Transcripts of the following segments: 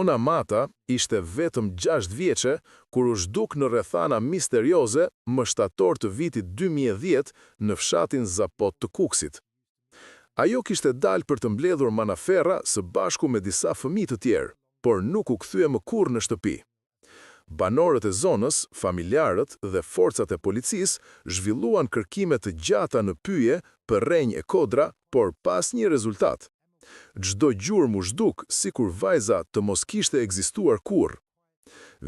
Bleona Mata ishte vetëm 6 vjeçe kur u zhduk në rrethana misterioze më shtator të vitit 2010 në fshatin Zapot të Kukësit. Ajo kishte dalë për të mbledhur manaferra së bashku me disa fëmijë të tjerë, por nuk u kthye më kurrë në shtëpi. Banorët e zonës, familjarët dhe forcat e policisë zhvilluan kërkime të gjata në pyje për rrenjë e kodra, por pas një rezultat. Çdo gjurmë u zhduk sikur vajza të mos kishte ekzistuar kurrë.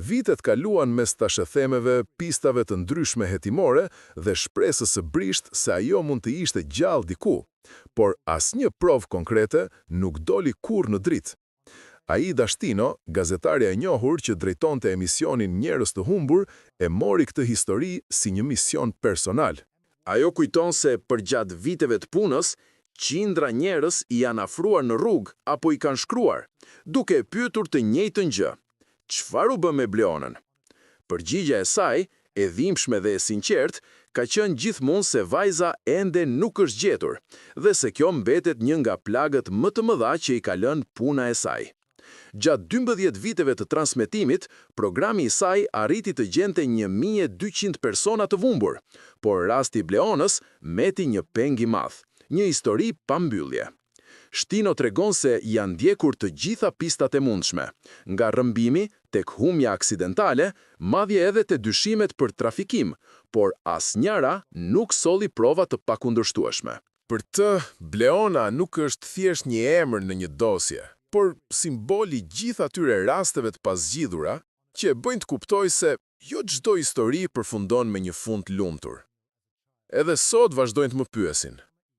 Vitet kaluan mes tashethemeve, pistave të ndryshme hetimore dhe shpresës së brisht se ajo mund të ishte gjallë diku, por asnjë provë konkrete nuk doli kurrë në dritë. Aida Shtino, gazetarja e njohur që drejtonte emisionin Njerëz të humbur, e mori këtë histori si një mision personal. Ajo kujton se përgjatë viteve të punës, qindra njerëz i janë afruar në rrugë apo i kanë shkruar, duke e pyetur të njëjtën gjë. Çfarë u bë me Bleonën? Përgjigjja e saj, e dhimbshme dhe e sinqertë, ka qenë gjithmonë se vajza ende nuk është gjetur, dhe se kjo mbetet një nga plagët më të mëdha që i ka lënë puna e saj. Gjatë 12 viteve të transmetimit, programi i saj arriti të gjente 1200 persona të humbur, por rasti i Bleonës meti një peng i madh, një histori pa mbyllje. Shtino tregon se janë ndjekur të gjitha pistat e mundshme, nga rrëmbimi tek humja aksidentale, madje edhe te dyshimet për trafikim, por asnjëra nuk solli prova të pakundërshtueshme. Për të, Bleona nuk është thjesht një emër në një dosje, por simboli gjithë atyre rasteve të pazgjidhura që e bëjnë të kuptoj se jo çdo histori përfundon me një fund lumtur. Edhe sot vazhdojnë të më pyesin,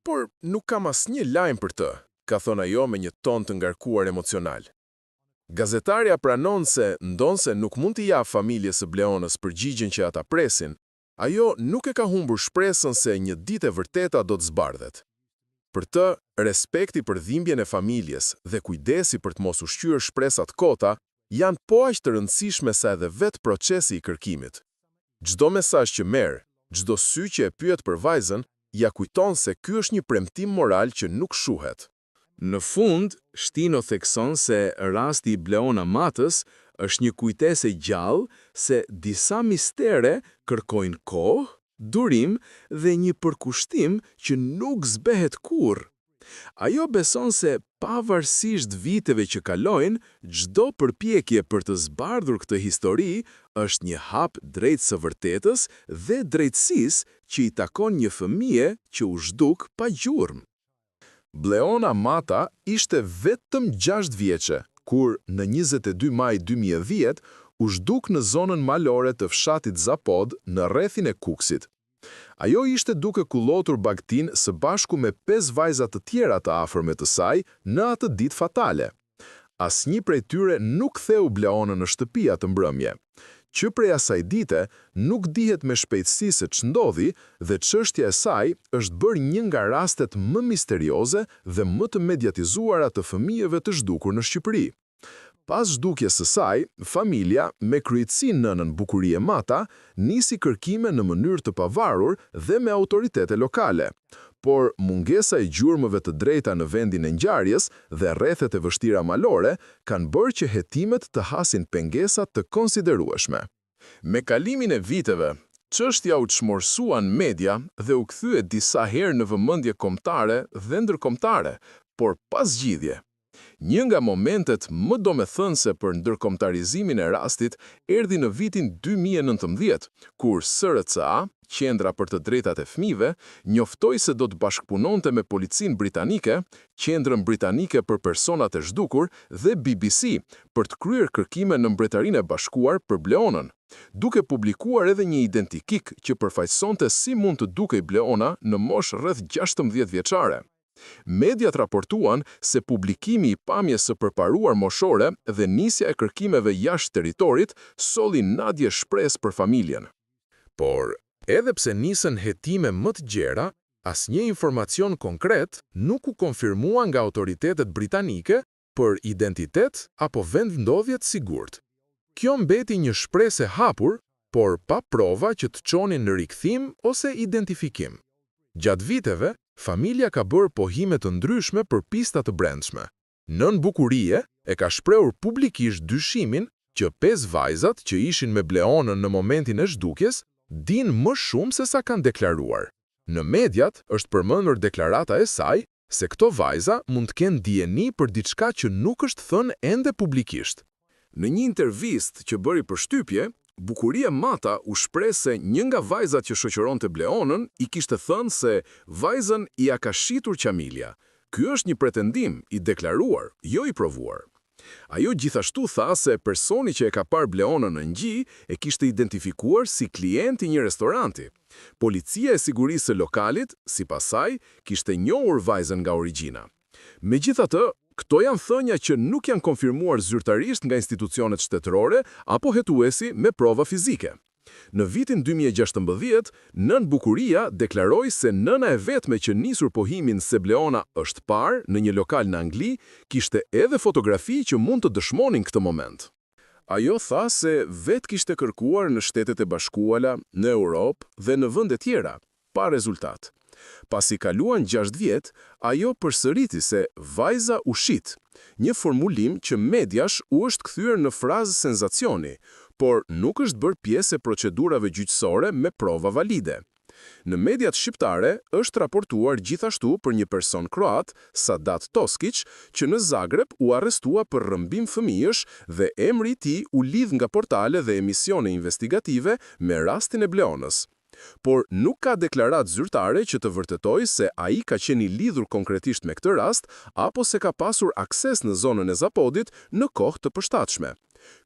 por nuk kam asnjë lajm për të, ka thënë ajo me një ton të ngarkuar emocional. Gazetarja pranon se ndonse nuk mund t'i jap familjes së Bleonës përgjigjen që ata presin, ajo nuk e ka humbur shpresën se një ditë e vërteta do të zbardhet. Për të, respekti për dhimbjen e familjes dhe kujdesi për të mos ushqyer shpresat kota janë po aq të rëndësishme sa edhe vetë procesi i kërkimit. Çdo mesazh që merr, çdo sy që e pyet për vajzën, ja kujton se ky është një premtim moral që nuk shuhet. Në fund, Shtino thekson se rasti i Bleona Matës është një kujtesë e gjallë se disa mistere kërkojnë kohë, durim dhe një përkushtim që nuk zbehet kurrë. Ajo beson se pavarësisht viteve që kalojnë, çdo përpjekje për të zbardhur këtë histori është një hap drejt së vërtetës dhe drejtësisë që i takon një fëmije që u zhduk pa gjurmë. Bleona Mata ishte vetëm 6 vjeçe, kur në 22 maj 2010 u zhduk në zonën malore të fshatit Zapod në rrethin e Kukësit. Ajo ishte duke kullotur bagtin së bashku me 5 vajza të tjera të afërme të saj në atë ditë fatale. Asnjë prej tyre nuk ktheu Bleonën në shtëpi atë mbrëmje. Që prej asaj dite nuk dihet me shpejtësi se ç'ndodhi dhe çështja e saj është bërë një nga rastet më misterioze dhe më të mediatizuara të fëmijëve të zhdukur në Shqipëri. Pas zhdukjes së saj, familja, me kryetësi nënën Bukurie Mata, nisi kërkime në mënyrë të pavarur dhe me autoritete lokale. Por mungesa e gjurmëve të drejta në vendin e ngjarjes dhe rrethet e vështira malore kanë bërë që hetimet të hasin pengesa të konsiderueshme. Me kalimin e viteve, çështja u çmorsua në media dhe u kthye disa herë në vëmendje kombëtare dhe ndërkombëtare, por pa zgjidhje. Një nga momentet më domethënëse për ndërkombëtarizimin e rastit erdhi në vitin 2019, kur SRCA, Qendra për të Drejtat e Fëmijëve, njoftoi se do të bashkëpunonte me Policinë Britanike, Qendrën Britanike për Personat e Zhdukur dhe BBC për të kryer kërkime në Mbretërinë e Bashkuar për Bleonën, duke publikuar edhe një identikik që përfaqësonte si mund të dukej Bleona në moshë rreth 16 vjeçare. Mediat raportuan se publikimi i pamjes së përparuar moshore dhe nisja e kërkimeve jashtë territorit solli nadje shpresë për familjen. Por, edhe pse nisën hetime më të gjera, asnjë informacion konkret nuk u konfirmua nga autoritetet britanike për identitet apo vendndodhje të sigurt. Kjo mbeti një shpresë e hapur, por pa prova që të çonin në rikthim ose identifikim. Gjatë viteve, familja ka bërë pohime të ndryshme për pista të brendshme. Nën Bukurie, e ka shprehur publikisht dyshimin që 5 vajzat që ishin me Bleonën në momentin e zhdukjes din më shumë se sa kanë deklaruar. Në mediat është përmendur deklarata e saj se këto vajza mund të kenë dijeni për diçka që nuk është thënë ende publikisht. Në një intervistë që bëri për shtypje, Bukuria Mata u shpreh se një nga vajzat që shoqëronte Bleonën i kishte thënë se vajzën i ka shitur qamilja. Ky është një pretendim i deklaruar, jo i provuar. Ajo gjithashtu tha se personi që e ka parë Bleonën në ngji e kishte identifikuar si klient i një restoranti. Policia e sigurisë së lokalit, sipas saj, kishte njohur vajzën nga origjina. Megjithatë, këto janë thënia që nuk janë konfirmuar zyrtarisht nga institucionet shtetërore apo hetuesi me prova fizike. Në vitin 2016, nën Bukuria deklaroi se nëna e vetme që nisur pohimin se Bleona është parë në një lokal në Angli, kishte edhe fotografi që mund të dëshmonin këtë moment. Ajo tha se vetë kishte kërkuar në Shtetet e Bashkuara, në Europë dhe në vende tjera, pa rezultat. Pasi kaluan 6 vjet, ajo përsëriti se vajza u shit, një formulim që mediash u është kthyer në frazë senzacioni, por nuk është bërë pjesë e procedurave gjyqësore me prova valide. Në mediat shqiptare është raportuar gjithashtu për një person kroat, Sadat Toskić, që në Zagreb u arrestua për rrëmbim fëmijësh dhe emri i tij u lidh nga portale dhe emisione investigative me rastin e Bleonës. Por nuk ka deklarat zyrtare që të vërtetoj se ai ka qenë i lidhur konkretisht me këtë rast apo se ka pasur akses në zonën e Zapodit në kohë të përshtatshme.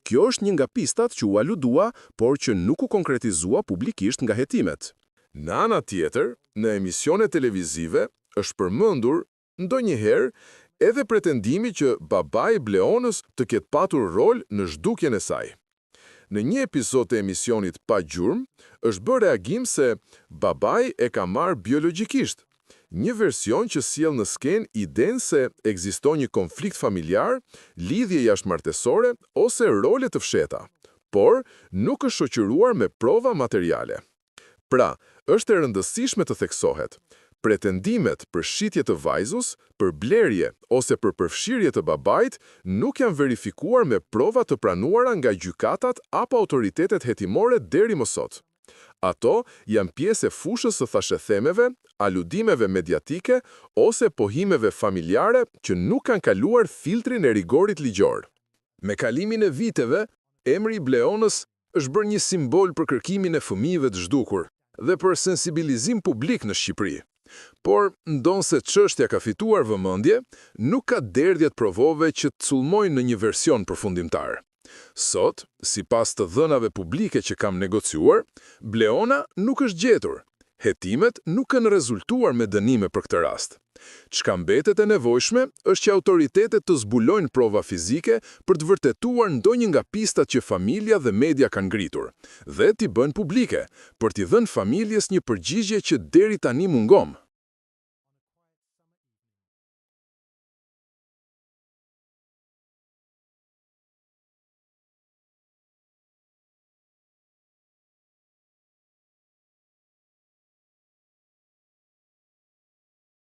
Kjo është një nga pistat që u aludua, por që nuk u konkretizua publikisht nga hetimet. Në ana tjetër, në emisione televizive është përmendur ndonjëherë edhe pretendimi që babai i Bleonës të ketë patur rol në zhdukjen e saj. Në një episod të emisionit Pa Gjurmë, është bërë reagim se babai e ka marrë biologjikisht. Një version që sjell në skenë idenë se ekziston një konflikt familjar, lidhje jashtëmartesore ose role të fsheta, por nuk është shoqëruar me prova materiale. Pra, është e rëndësishme të theksohet, pretendimet për shitje të vajzus, për blerje ose për përfshirje të babait nuk janë verifikuar me prova të pranuara nga gjykatat apo autoritetet hetimore deri më sot. Ato janë pjesë e fushës së thashethemeve, aludimeve mediatike ose pohimeve familjare që nuk kanë kaluar filtrin e rigorit ligjor. Me kalimin e viteve, emri i Bleonës është bërë një simbol për kërkimin e fëmijëve të zhdukur dhe për sensibilizim publik në Shqipëri. Por, ndonse çështja ka fituar vëmendje, nuk ka derdhje të provove që të sulmojnë në një version përfundimtar. Sot, sipas të dhënave publike që kam negociuar, Bleona nuk është gjetur. Hetimet nuk kanë rezultuar me dënime për këtë rast. Çka mbetet e nevojshme është që autoritetet të zbulojnë prova fizike për të vërtetuar ndonjë nga pistat që familja dhe media kanë ngritur, dhe t'i bëjnë publike, për t'i dhënë familjes një përgjigje që deri tani mungom.